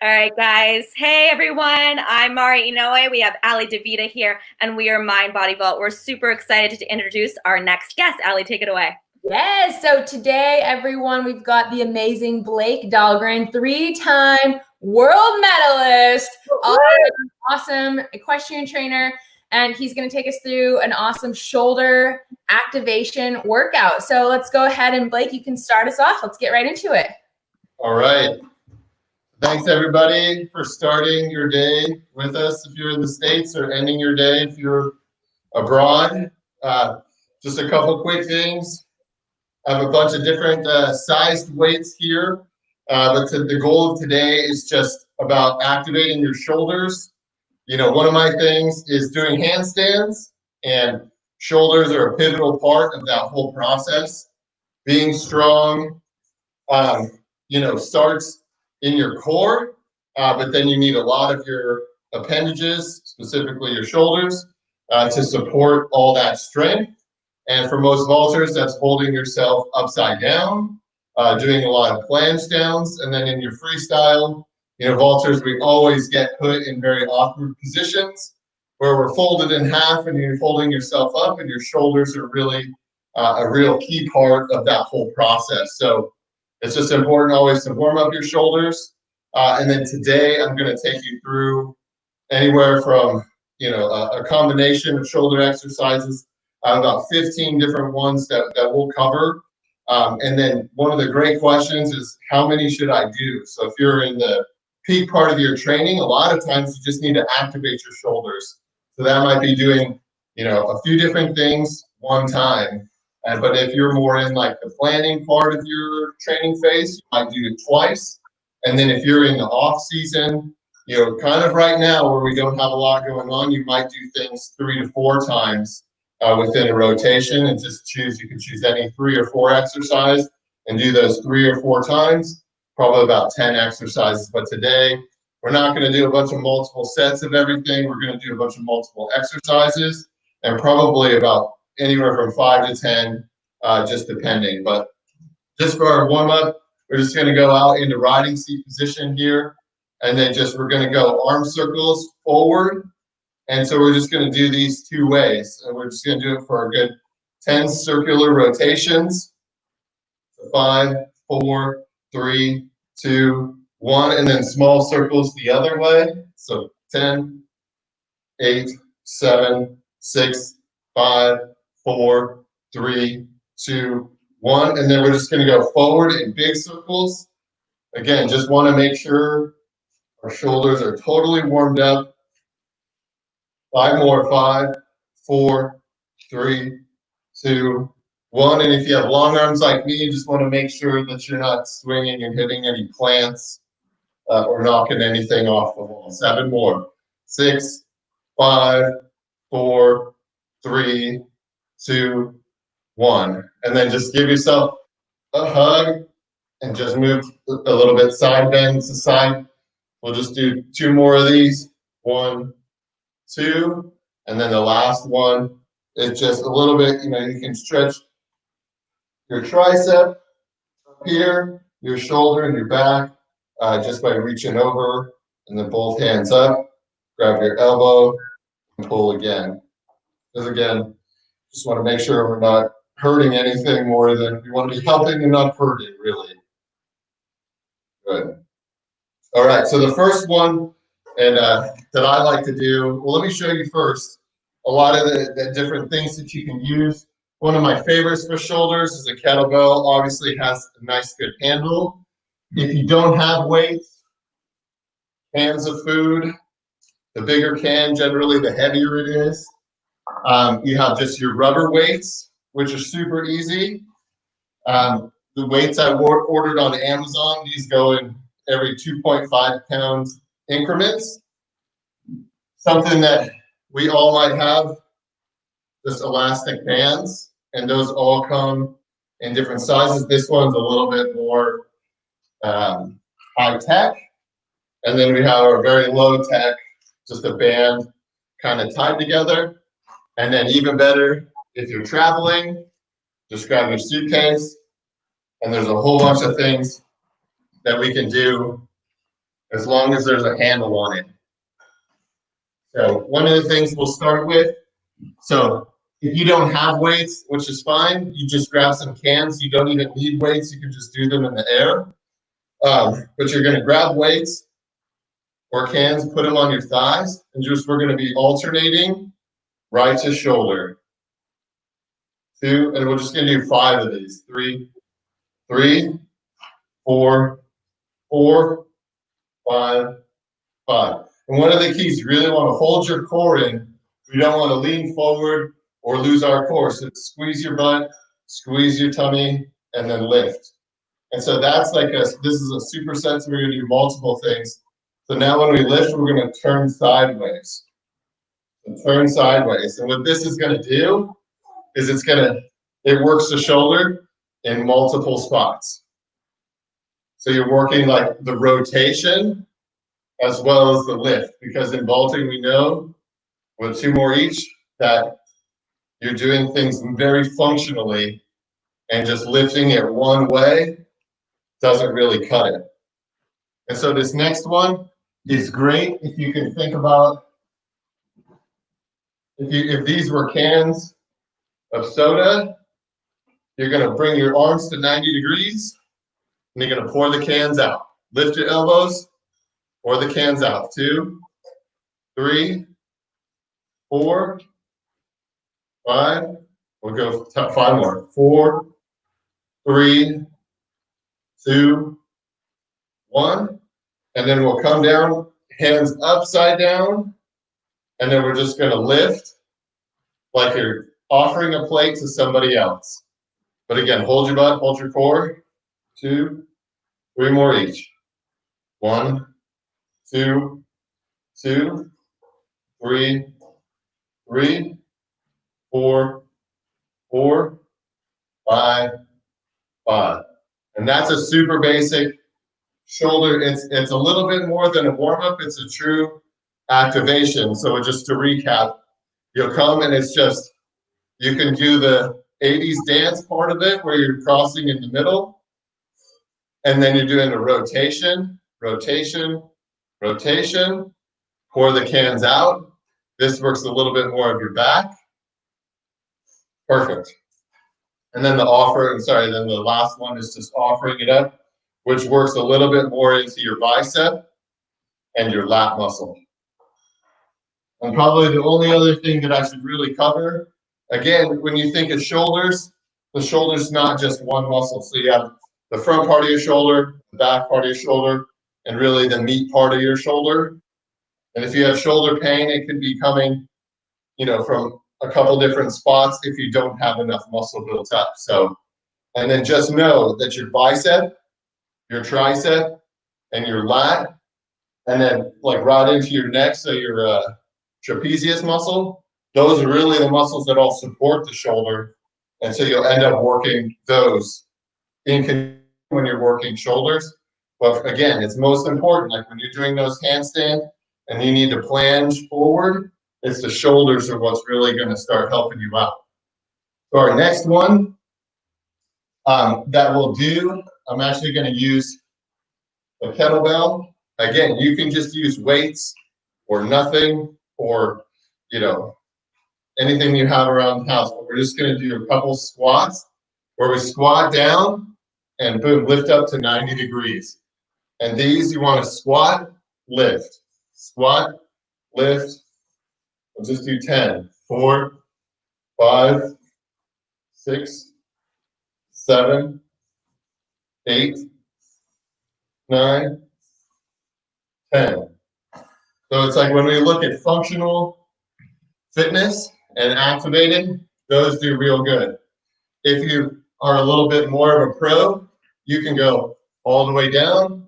All right, guys. Hey, everyone. I'm Mari Inoue. We have Ali DeVita here, and we are Mind Body Vault. We're super excited to introduce our next guest. Ali, take it away. Yes. So today, everyone, we've got the amazing Blake Dahlgren, three-time world medalist, awesome equestrian trainer, and he's going to take us through an awesome shoulder activation workout. So let's go ahead, and Blake, you can start us off. Let's get right into it. All right. Thanks, everybody, for starting your day with us if you're in the States, or ending your day if you're abroad. Just a couple quick things. I have a bunch of different sized weights here, but the goal of today is just about activating your shoulders. You know, one of my things is doing handstands, and shoulders are a pivotal part of that whole process. Being strong, starts in your core, but then you need a lot of your appendages, specifically your shoulders, to support all that strength. And for most vaulters, that's holding yourself upside down, doing a lot of planche downs. And then in your freestyle, vaulters, we always get put in very awkward positions where we're folded in half and you're folding yourself up, and your shoulders are really a real key part of that whole process. So it's just important always to warm up your shoulders. And then today I'm going to take you through anywhere from, a combination of shoulder exercises, about 15 different ones that we'll cover. And then one of the great questions is, how many should I do? So if you're in the peak part of your training, a lot of times you just need to activate your shoulders. So that might be doing, a few different things one time. But if you're more in like the planning part of your training phase, you might do it twice. And then if you're in the off season, kind of right now where we don't have a lot going on, you might do things 3 to 4 times within a rotation, and just you can choose any 3 or 4 exercise and do those 3 or 4 times, probably about 10 exercises. But today, we're not going to do a bunch of multiple sets of everything. We're going to do a bunch of multiple exercises, and probably about anywhere from 5 to 10, just depending. But just for our warm-up, we're just going to go out into riding seat position here, and then we're going to go arm circles forward. And so we're just going to do these 2 ways, and we're just going to do it for a good 10 circular rotations. 5, 4, 3, 2, 1, and then small circles the other way. So 10, 8, 7, 6, 5, 4, 3, 2, 1, and then we're just going to go forward in big circles. Again, just want to make sure our shoulders are totally warmed up. 5 more, 5, 4, 3, 2, 1. And if you have long arms like me, you just want to make sure that you're not swinging and hitting any plants or knocking anything off the wall. 7 more. 6, 5, 4, 3, 2, 1. And then just give yourself a hug and just move a little bit side bend to side. We'll just do 2 more of these. 1, 2, and then the last one is just a little bit, you can stretch your tricep up here, your shoulder and your back, just by reaching over, and then both hands up, grab your elbow and pull again. Because again, just want to make sure we're not hurting anything more than we want to be helping and not hurting, really. Good. All right, so the first one and that I like to do, well, let me show you first a lot of the different things that you can use. One of my favorites for shoulders is a kettlebell. Obviously has a nice good handle. If you don't have weights, cans of food, the bigger can, generally the heavier it is. You have just your rubber weights, which are super easy. The weights I ordered on Amazon, these go in every 2.5 pound increments. Something that we all might have, just elastic bands, and those all come in different sizes. This one's a little bit more high tech, and then we have our very low tech, just a band kind of tied together. And then even better, if you're traveling, just grab your suitcase, and there's a whole bunch of things that we can do as long as there's a handle on it. So one of the things we'll start with, so if you don't have weights, which is fine, you just grab some cans. You don't even need weights. You can just do them in the air. But you're going to grab weights or cans, put them on your thighs, and we're going to be alternating right to shoulder. 2, and we're just going to do 5 of these. 3, 4, 4, 5, 5. And one of the keys, you really want to hold your core in. You don't want to lean forward or lose our core. So squeeze your butt, squeeze your tummy, and then lift. And so that's like this is a superset, so we're going to do multiple things. So now when we lift, we're going to turn sideways. So turn sideways. And what this is going to do is it works the shoulder in multiple spots. So you're working like the rotation as well as the lift, because in vaulting we know with 2 more each that you're doing things very functionally, and just lifting it one way doesn't really cut it. And so this next one is great if you can think about if these were cans of soda, you're going to bring your arms to 90 degrees and you're going to pour the cans out. Lift your elbows, pour the cans out. 2, 3, 4, 5. We'll go 5 more. 4, 3, 2, 1. And then we'll come down, hands upside down. And then we're just going to lift like you're offering a plate to somebody else. But again, hold your butt, hold your core. 2, 3 more each. 1, 2, 2, 3, 3, 4, 4, 5, 5. And that's a super basic shoulder. It's a little bit more than a warm-up. It's a true activation. So just to recap, you'll come and it's just, you can do the 80s dance part of it where you're crossing in the middle. And then you're doing a rotation, rotation, rotation. Pour the cans out. This works a little bit more of your back. Perfect. And then the last one is just offering it up, which works a little bit more into your bicep and your lat muscle. And probably the only other thing that I should really cover, again, when you think of shoulders, the shoulder's not just one muscle. So you have the front part of your shoulder, the back part of your shoulder, and really the meat part of your shoulder. And if you have shoulder pain, it could be coming, from a couple different spots if you don't have enough muscle built up. So, and then just know that your bicep, your tricep, and your lat, and then like right into your neck, so your trapezius muscle, those are really the muscles that all support the shoulder. And so you'll end up working those when you're working shoulders. But again, it's most important, like when you're doing those handstands and you need to plunge forward, it's the shoulders are what's really going to start helping you out. So our next one that we'll do, I'm actually going to use a kettlebell. Again, you can just use weights or nothing, or anything you have around the house. But we're just going to do a couple squats where we squat down and boom, lift up to 90 degrees. And these you want to squat, lift, squat, lift. We'll just do 10. 4, 5, 6, 7, 8, 9, 10. So it's like when we look at functional fitness and activating, those do real good. If you are a little bit more of a pro, you can go all the way down,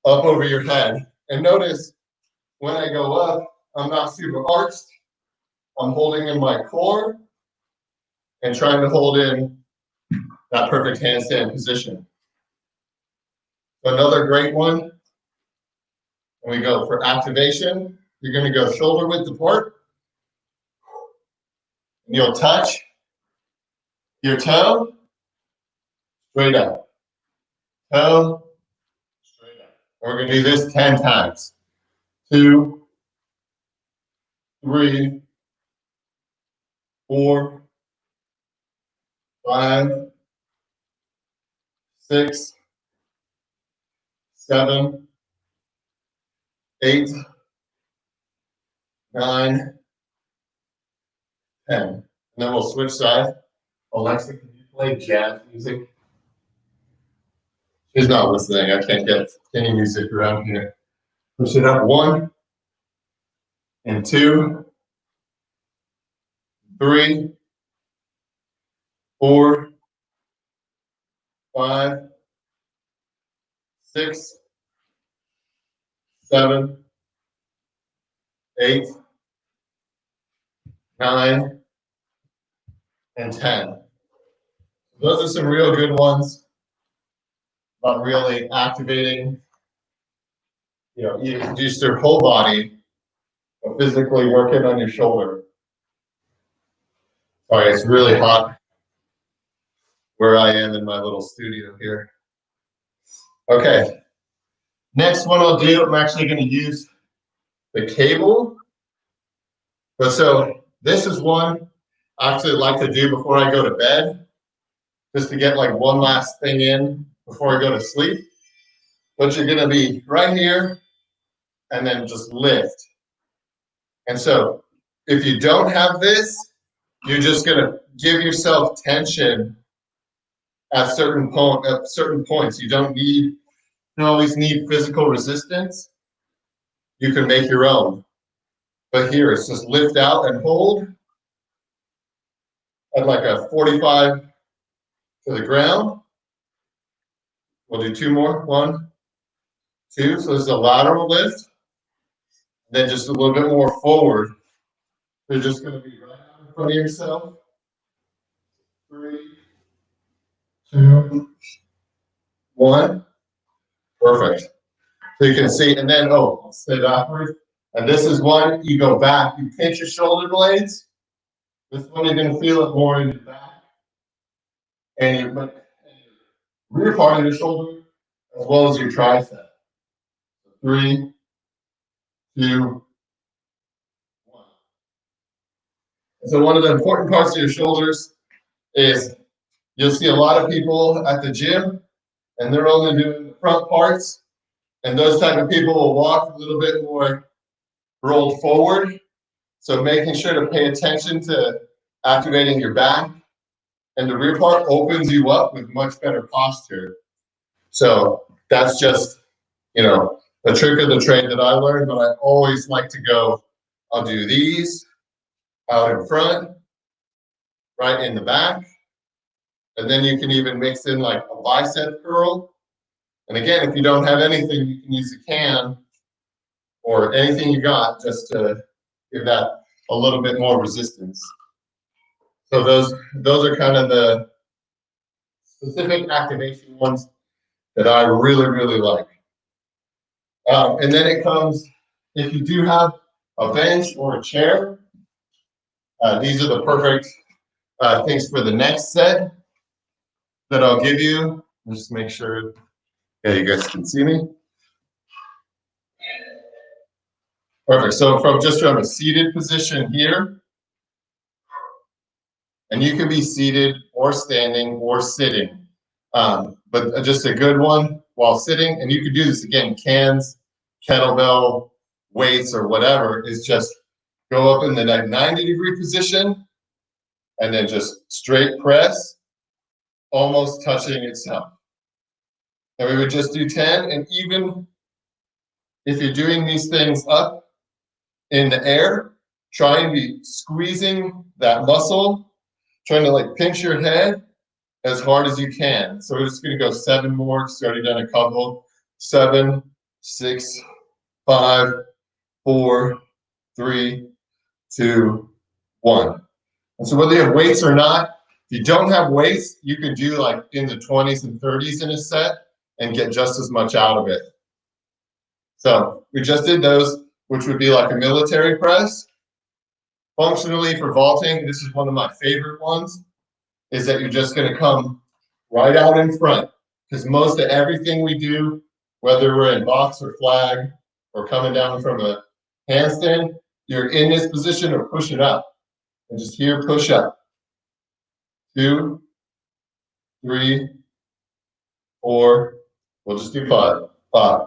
up over your head. And notice when I go up, I'm not super arched. I'm holding in my core and trying to hold in that perfect handstand position. Another great one, when we go for activation, you're going to go shoulder width apart. And you'll touch your toe straight up. Toe straight up. And we're going to do this 10 times. 2, 3, 4, 5, 6, 7, 8, 9, 10. And then we'll switch sides. Alexa, can you play jazz music? She's not listening. I can't get any music around here. Push it up. 1 and 2, 3, 4, 5, 6, 7, 8, 9, and 10. Those are some real good ones about really activating, just your whole body, but physically working on your shoulder. Sorry, it's really hot where I am in my little studio here. Okay, next one I'll do, I'm actually going to use the cable. But so this is one I actually like to do before I go to bed, just to get like one last thing in before I go to sleep. But you're going to be right here and then just lift. And so if you don't have this, you're just going to give yourself tension at certain points. You don't always need physical resistance. You can make your own. But here, it's just lift out and hold at like a 45 to the ground. We'll do 2 more. 1, 2. So this is a lateral lift. And then just a little bit more forward. You're just going to be right out in front of yourself. 3, 2, 1. Perfect. So you can see, and then, I'll stay backwards. And this is one, you go back, you pinch your shoulder blades. This one, you're going to feel it more in your back. And your rear part of your shoulder, as well as your tricep. 3, 2, 1. And so one of the important parts of your shoulders is you'll see a lot of people at the gym, and they're only doing the front parts. And those type of people will walk a little bit more rolled forward. So making sure to pay attention to activating your back. And the rear part opens you up with much better posture. So that's just, a trick of the trade that I learned, but I always like to go, I'll do these out in front, right in the back. And then you can even mix in like a bicep curl. And again, if you don't have anything, you can use a can or anything you got just to give that a little bit more resistance. So those are kind of the specific activation ones that I really, really like. And then it comes, if you do have a bench or a chair, these are the perfect things for the next set that I'll give you. Just make sure, you guys can see me. Perfect. So from a seated position here, and you can be seated or standing or sitting, but just a good one while sitting. And you can do this again, cans, kettlebell, weights, or whatever, is just go up in the 90-degree position and then just straight press, almost touching itself. And we would just do 10, and even if you're doing these things up in the air, try and be squeezing that muscle, trying to like pinch your head as hard as you can. So we're just going to go 7 more, because we already done a couple. 7, 6, 5, 4, 3, 2, 1. And so whether you have weights or not, if you don't have weights, you can do like in the 20s and 30s in a set and get just as much out of it. So we just did those, which would be like a military press. Functionally for vaulting, this is one of my favorite ones, is that you're just going to come right out in front, because most of everything we do whether we're in box or flag or coming down from a handstand, you're in this position of pushing up. And just here, push up. 2, 3, 4. We'll just do 5. 5.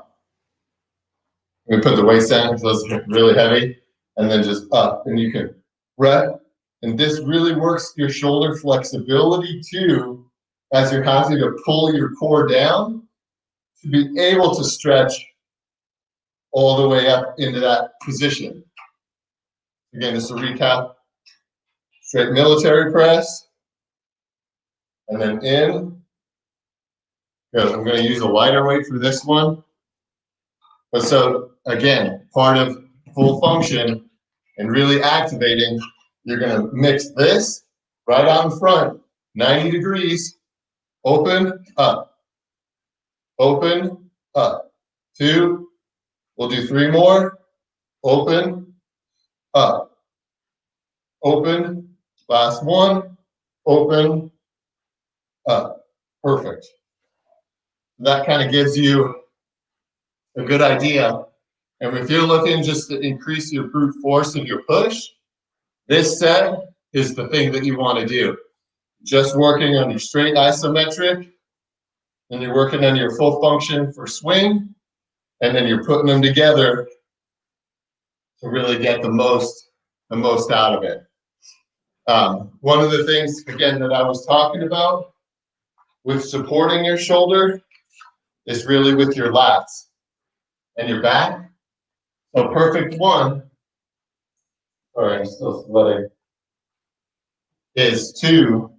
We put the weights down because those are really heavy. And then just up. And you can rep. And this really works your shoulder flexibility too, as you're having to pull your core down to be able to stretch all the way up into that position. Again, just to recap, straight military press, and then in. Good. I'm going to use a lighter weight for this one. But so, again, part of full function and really activating, you're going to mix this right out in front, 90 degrees, open, up, open, up. 2, we'll do 3 more, open, up, open, last one, open, up. Perfect. That kind of gives you a good idea. And if you're looking just to increase your brute force of your push, this set is the thing that you want to do. Just working on your straight isometric, and you're working on your full function for swing, and then you're putting them together to really get the most out of it. One of the things, again, that I was talking about with supporting your shoulder is really with your lats and your back. So perfect one, sorry, I'm still sweating, is to,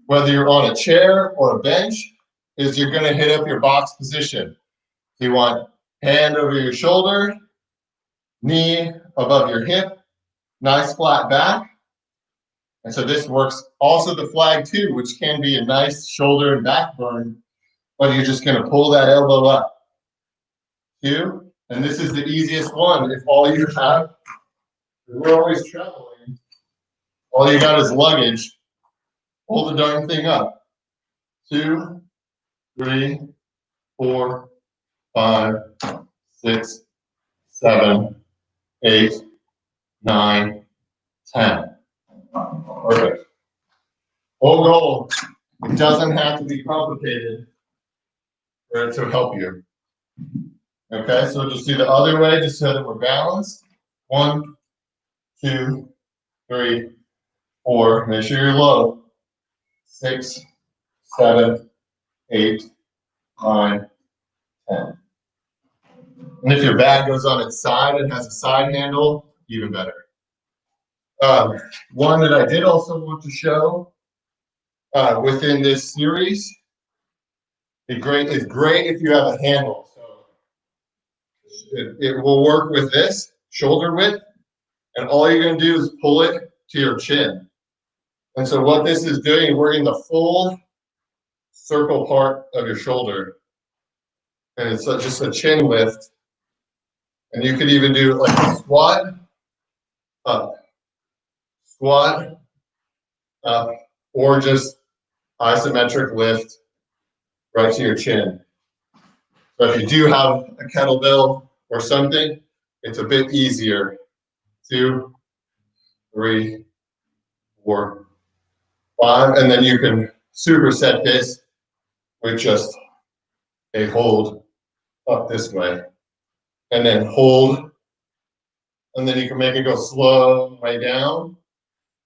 whether you're on a chair or a bench, is you're going to hit up your box position. You want hand over your shoulder, knee above your hip, nice flat back. And so this works also the flag too, which can be a nice shoulder and back burn, but you're just going to pull that elbow up. 2, and this is the easiest one. If all you have, we're always traveling, all you got is luggage, pull the darn thing up. 2, 3, 4, 5, 6, 7, 8, 9, 10. Perfect. Whole goal, it doesn't have to be complicated for it to help you. Okay, so just do the other way just so that we're balanced. 1, 2, 3, 4. Make sure you're low. 6, 7, 8, 9, 10. And if your bag goes on its side and has a side handle, even better. One that I did also want to show within this series, it's great if you have a handle. So it will work with this shoulder width, and all you're going to do is pull it to your chin. And so what this is doing, we're in the full circle part of your shoulder, and it's just a chin lift. And you could even do like a squat, up, squat, up, or just isometric lift right to your chin. So if you do have a kettlebell or something, it's a bit easier. 2, 3, 4, 5, and then you can superset this with just a hold up this way, and then hold, and then you can make it go slow way down,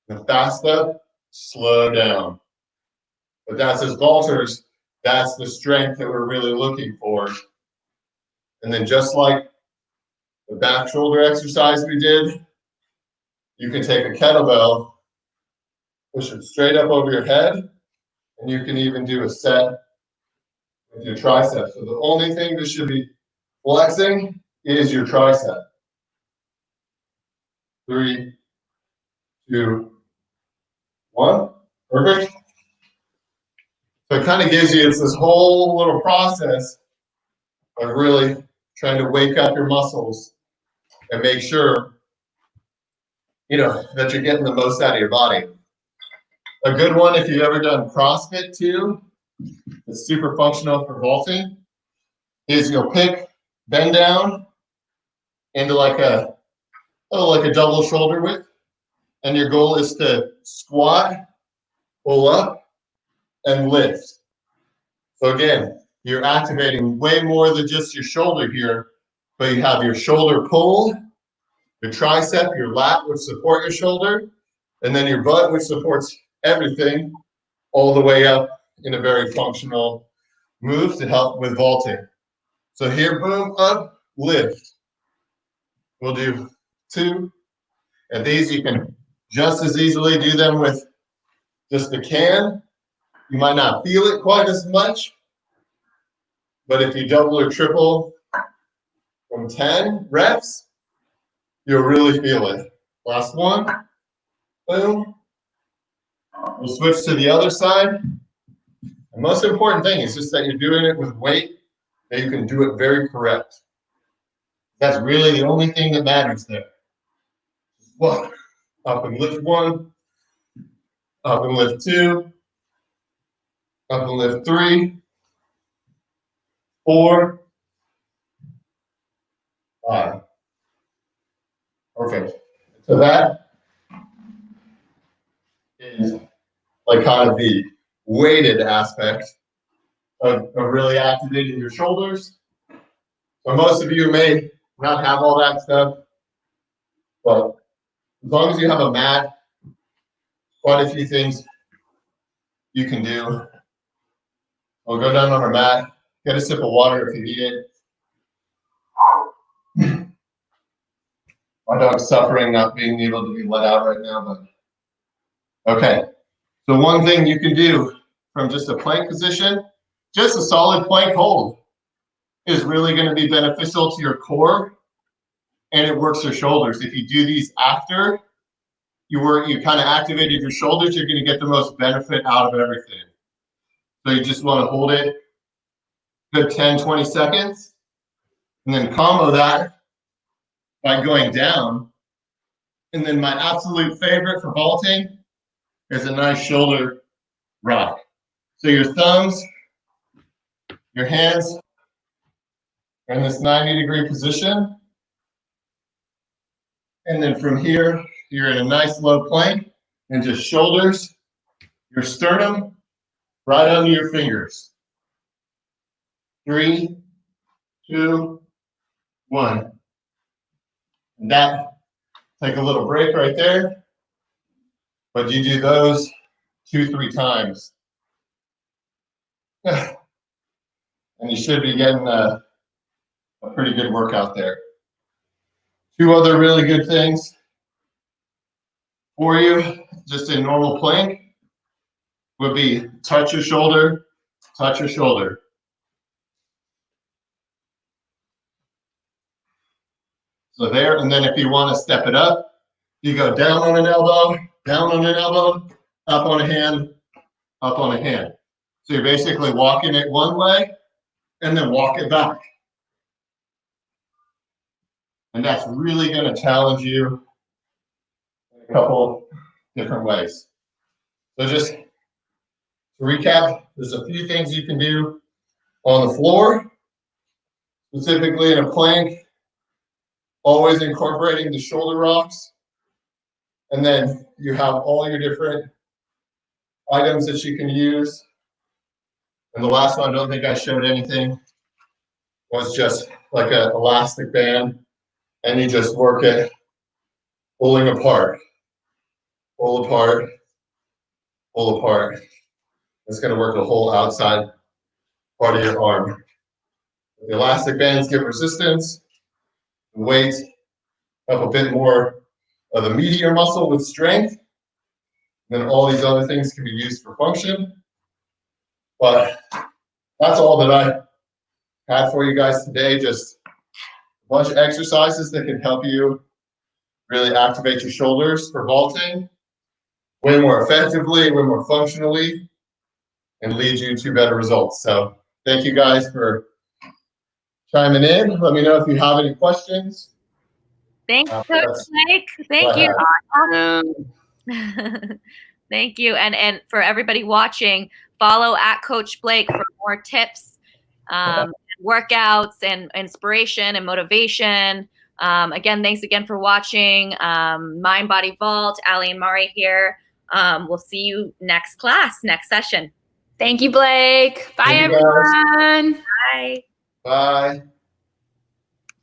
and fast up, slow down. But that's as vaulters, that's the strength that we're really looking for. And then just like the back shoulder exercise we did, you can take a kettlebell, push it straight up over your head, and you can even do a set with your tricep. So the only thing that should be flexing is your tricep. 3, 2, 1. Perfect. So it kind of gives you, it's this whole little process of really trying to wake up your muscles and make sure, that you're getting the most out of your body. A good one, if you've ever done CrossFit too, it's super functional for vaulting, is you'll bend down into like a double shoulder width. And your goal is to squat, pull up, and lift. So again, you're activating way more than just your shoulder here, but you have your shoulder pull, your tricep, your lat, which support your shoulder, and then your butt, which supports everything, all the way up in a very functional move to help with vaulting. So here, boom, up, lift. We'll do 2. And these you can just as easily do them with just the can. You might not feel it quite as much, but if you double or triple from 10 reps, you'll really feel it. Last one, boom. We'll switch to the other side. The most important thing is just that you're doing it with weight, that you can do it very correct. That's really the only thing that matters there. One, up and lift 1, up and lift 2, up and lift 3, 4, 5. Perfect. So that is like kind of the weighted aspect of really activating your shoulders. So most of you may not have all that stuff, but as long as you have a mat, quite a few things you can do. We'll go down on our mat, get a sip of water if you need it. My dog's suffering not being able to be let out right now, but okay. So one thing you can do from just a plank position, just a solid plank hold is really going to be beneficial to your core, and it works your shoulders. If you do these after you kind of activated your shoulders, you're going to get the most benefit out of everything. So you just want to hold it good 10, 20 seconds, and then combo that by going down. And then my absolute favorite for vaulting is a nice shoulder rock. So your thumbs, your hands are in this 90-degree position. And then from here, you're in a nice low plank, and just shoulders, your sternum, right under your fingers. 3, 2, 1. And that, take a little break right there. But you do those 2, 3 times. And you should be getting a pretty good workout there. 2 other really good things for you, just in normal plank, would be touch your shoulder, touch your shoulder. So there, and then if you want to step it up, you go down on an elbow, down on an elbow, up on a hand, up on a hand. So you're basically walking it one way and then walk it back. And that's really going to challenge you in a couple different ways. So just to recap, there's a few things you can do on the floor, specifically in a plank, always incorporating the shoulder rocks. And then you have all your different items that you can use. And the last one, I don't think I showed anything, was just like an elastic band. And you just work it pulling apart, pull apart, pull apart. It's going to work the whole outside part of your arm. The elastic bands give resistance, weight, up a bit more of the medial muscle with strength. Then all these other things can be used for function. But that's all that I had for you guys today. Just a bunch of exercises that can help you really activate your shoulders for vaulting way more effectively, way more functionally, and lead you to better results. So thank you guys for chiming in. Let me know if you have any questions. Thanks, Coach Blake. Thank you. Thank you. And for everybody watching, follow @Coach Blake for more tips and workouts and inspiration and motivation. Again, thanks again for watching Mind Body Vault. Ali and Mari here. We'll see you next class, next session. Thank you, Blake. Bye, Thank you, guys. everyone. Bye. Bye.